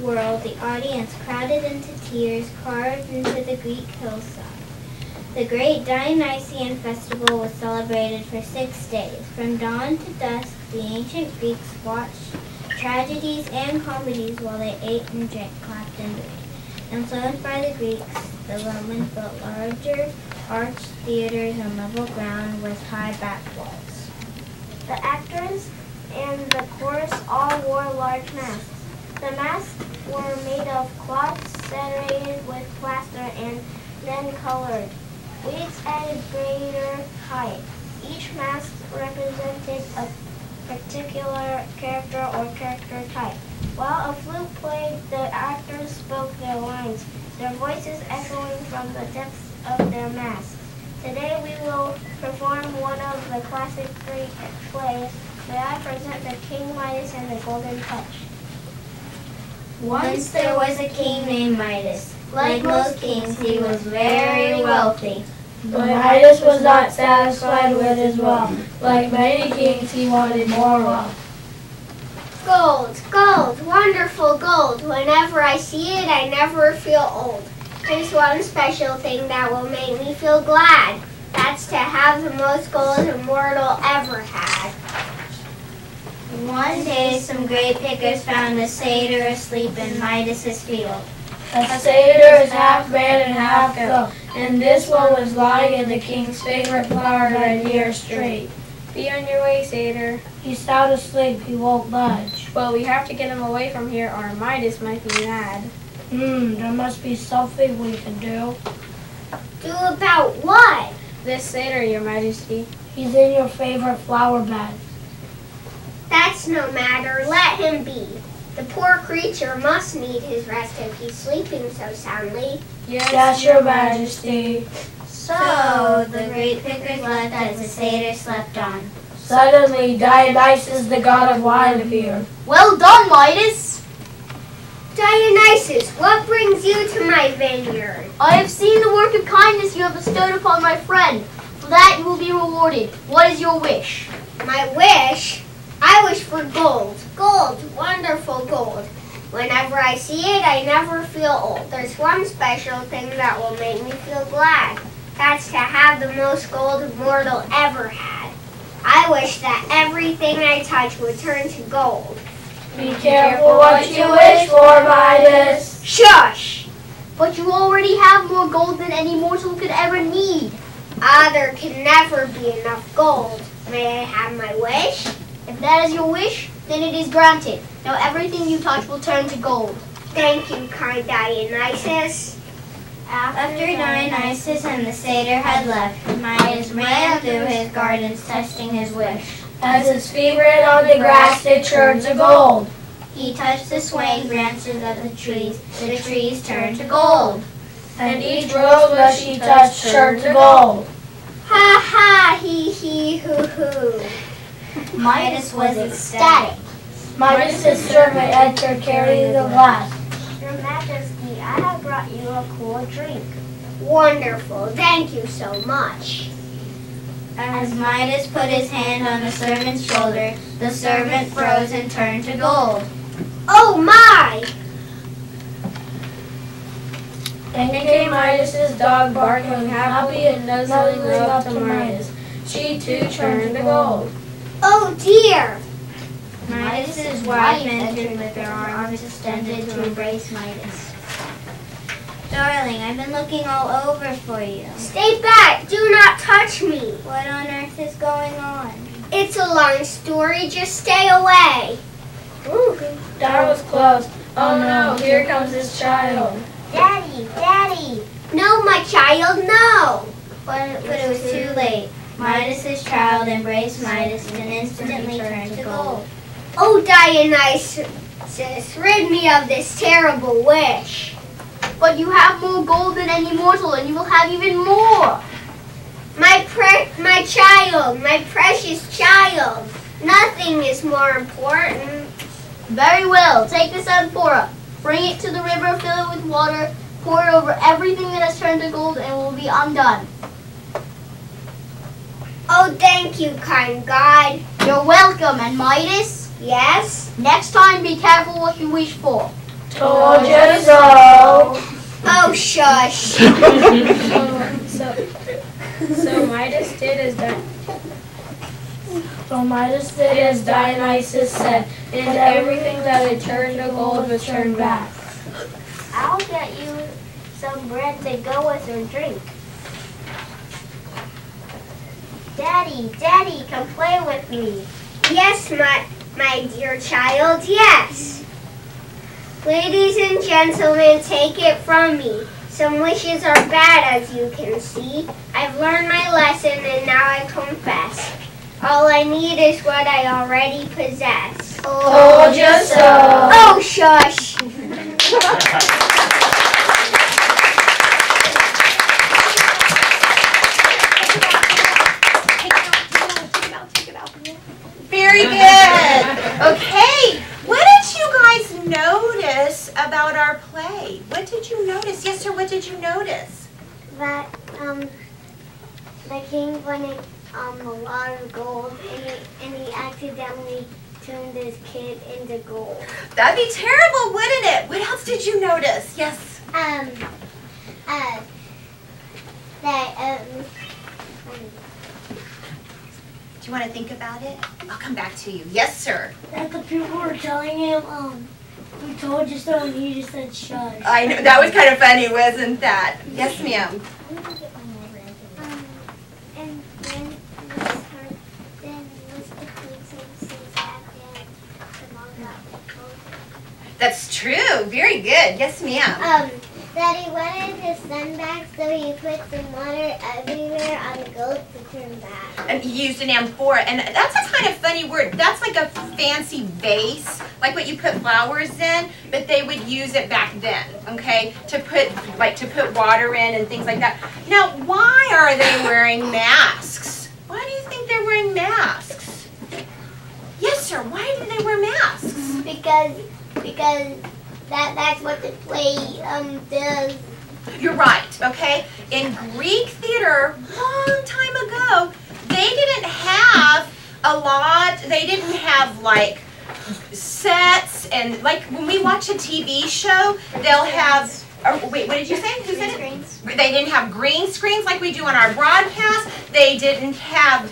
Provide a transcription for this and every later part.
world, the audience crowded into tears carved into the Greek hillside. The great Dionysian festival was celebrated for 6 days. From dawn to dusk, the ancient Greeks watched tragedies and comedies while they ate and drank, clapped and breathed. Influenced by the Greeks, the Romans built larger arched theaters on level ground with high back walls. The actors and the chorus all wore large masks. The masks were made of cloth serrated with plaster and then colored. Wigs added greater height. Each mask represented a particular character or character type. While a flute played, the actors spoke their lines, their voices echoing from the depths of their masks. Today we will perform one of the classic Greek plays. May I present the King Midas and the Golden Touch. Once there was a king named Midas. Like most kings, he was very wealthy. But Midas was not satisfied with his wealth. Like many kings, he wanted more wealth. Gold, gold, wonderful gold. Whenever I see it, I never feel old. There's one special thing that will make me feel glad. That's to have the most gold a mortal ever had. One day, some grape pickers found a satyr asleep in Midas's field. A satyr is half man and half goat, and this one was lying in the king's favorite flower garden near straight. Be on your way, satyr. He's sound asleep, he won't budge. Well, we have to get him away from here or Midas might be mad. There must be something we can do. Do about what? This satyr, your majesty. He's in your favorite flower bed. That's no matter. Let him be. The poor creature must need his rest if he's sleeping so soundly. Yes, your majesty. So the grape pickers left as the satyr slept on. Suddenly, Dionysus, the god of wine, appeared. Well done, Midas! Dionysus, what brings you to my vineyard? I have seen the work of kindness you have bestowed upon my friend. For that you will be rewarded. What is your wish? My wish? I wish for gold. Gold, wonderful gold. Whenever I see it, I never feel old. There's one special thing that will make me feel glad. That's to have the most gold a mortal ever had. I wish that everything I touch would turn to gold. Be careful what you wish for, Midas. Shush! But you already have more gold than any mortal could ever need. There can never be enough gold. May I have my wish? If that is your wish, then it is granted. Now everything you touch will turn to gold. Thank you, kind Dionysus. After Dionysus and the satyr had left, Midas ran through his gardens testing his wish. As his feet ran on the grass, they turned to gold. He touched the swaying branches of the trees turned to gold. And each rose bush he touched turned to gold. Ha ha, hee hoo hoo. Midas was ecstatic. Midas' servant entered carrying the glass. Your Majesty, I have brought you a cool drink. Wonderful, thank you so much. As Midas put his hand on the servant's shoulder, the servant froze and turned to gold. Oh my! And came Midas' dog barking happy and nuzzling up to Midas. She too turned to gold. Oh dear! Midas' wife entered with her arms extended to embrace Midas. Darling, I've been looking all over for you. Stay back! Do not touch me! What on earth is going on? It's a long story, just stay away. Ooh, door was closed. Oh no, here comes his child. Daddy, Daddy! No, my child, no! But it was too late. Midas' child embraced Midas and instantly turned to gold. Oh, Dionysus, rid me of this terrible wish. But you have more gold than any mortal, and you will have even more. My child, my precious child. Nothing is more important. Very well. Take this amphora. Bring it to the river, fill it with water, pour it over everything that has turned to gold, and it will be undone. Oh, thank you, kind God. You're welcome. And Midas? Yes? Next time, be careful what you wish for. Told you so. Oh, shush. So Midas did as Dionysus said, and everything that had turned to gold was turned back. I'll get you some bread to go with your drink. Daddy, come play with me. Yes, my dear child, yes. Ladies and gentlemen, take it from me. Some wishes are bad, as you can see. I've learned my lesson, and now I confess. All I need is what I already possess. Told you so. Oh, shush. Very good. Okay. What did you guys notice about our play? What did you notice? Yes, sir, what did you notice? That the king wanted a lot of gold, and he accidentally turned this kid into gold. That'd be terrible, wouldn't it? What else did you notice? Yes. Do you want to think about it? I'll come back to you. Yes, sir. That the people were telling him, we told you so, and he just said shush. I know, that was kind of funny, wasn't that? Yes, ma'am. And then was the princess and the mom got killed. That's true. Very good. Yes, ma'am. Daddy wanted his son back, so he put some water everywhere on the goat to turn back. And he used an amphora, and that's a kind of funny word. That's like a fancy vase, like what you put flowers in, but they would use it back then, okay, to put water in and things like that. Now, why are they wearing masks? Why do you think they're wearing masks? Yes, sir. Why do they wear masks? Because that's what the play does. You're right, okay? In Greek theater, long time ago, they didn't have like sets, and like when we watch a TV show, they'll have, wait, what did you say? Who said it? They didn't have green screens like we do on our broadcast. They didn't have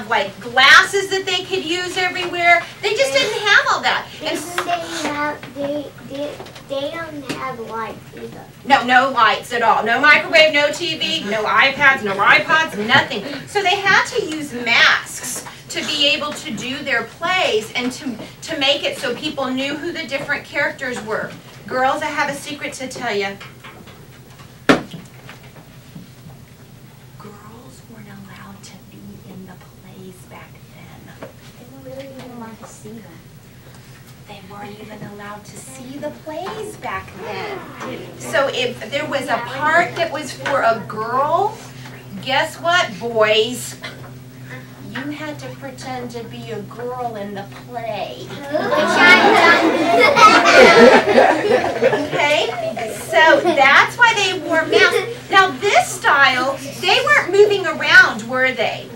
like glasses that they could use everywhere. They just didn't have all that. And they don't have lights either. No lights at all. No microwave, no TV, no iPads, no iPods, nothing. So they had to use masks to be able to do their plays and to make it so people knew who the different characters were. Girls, I have a secret to tell you. Girls weren't allowed to be in the plays back then. They weren't really even allowed to see them. They weren't even allowed to see the plays back then. So if there was a part that was for a girl, guess what, boys? You had to pretend to be a girl in the play. Okay? So that's why they wore masks. Now this style, they weren't moving around, were they?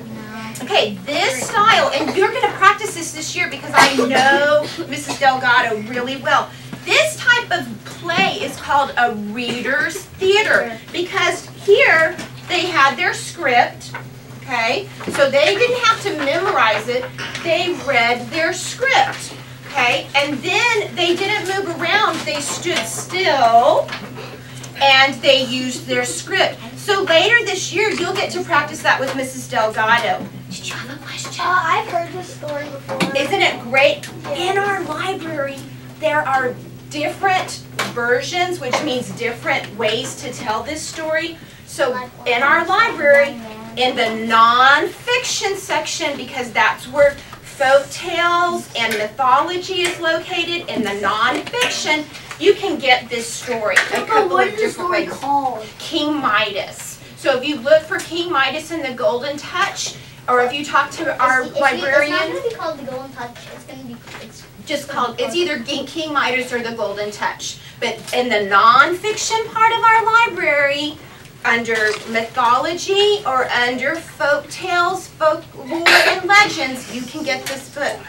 Okay, this style, and you're going to practice this year because I know Mrs. Delgado really well. This type of play is called a reader's theater because here they had their script, okay? So they didn't have to memorize it. They read their script, okay? And then they didn't move around. They stood still and they used their script. So later this year, you'll get to practice that with Mrs. Delgado. Did you have a question? I've heard this story before. Isn't it great? In our library, there are different versions, which means different ways to tell this story. So in our library, in the nonfiction section, because that's where folk tales and mythology is located, in the nonfiction, you can get this story a couple of different ways. Called? King Midas. So if you look for King Midas and the Golden Touch, or if you talk to our librarian, it's not going to be called the Golden Touch. It's going to be it's either King Midas or the Golden Touch. But in the nonfiction part of our library, under mythology or under folk tales, folklore, and legends, you can get this book.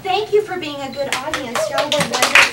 Thank you for being a good audience. Y'all were wonderful.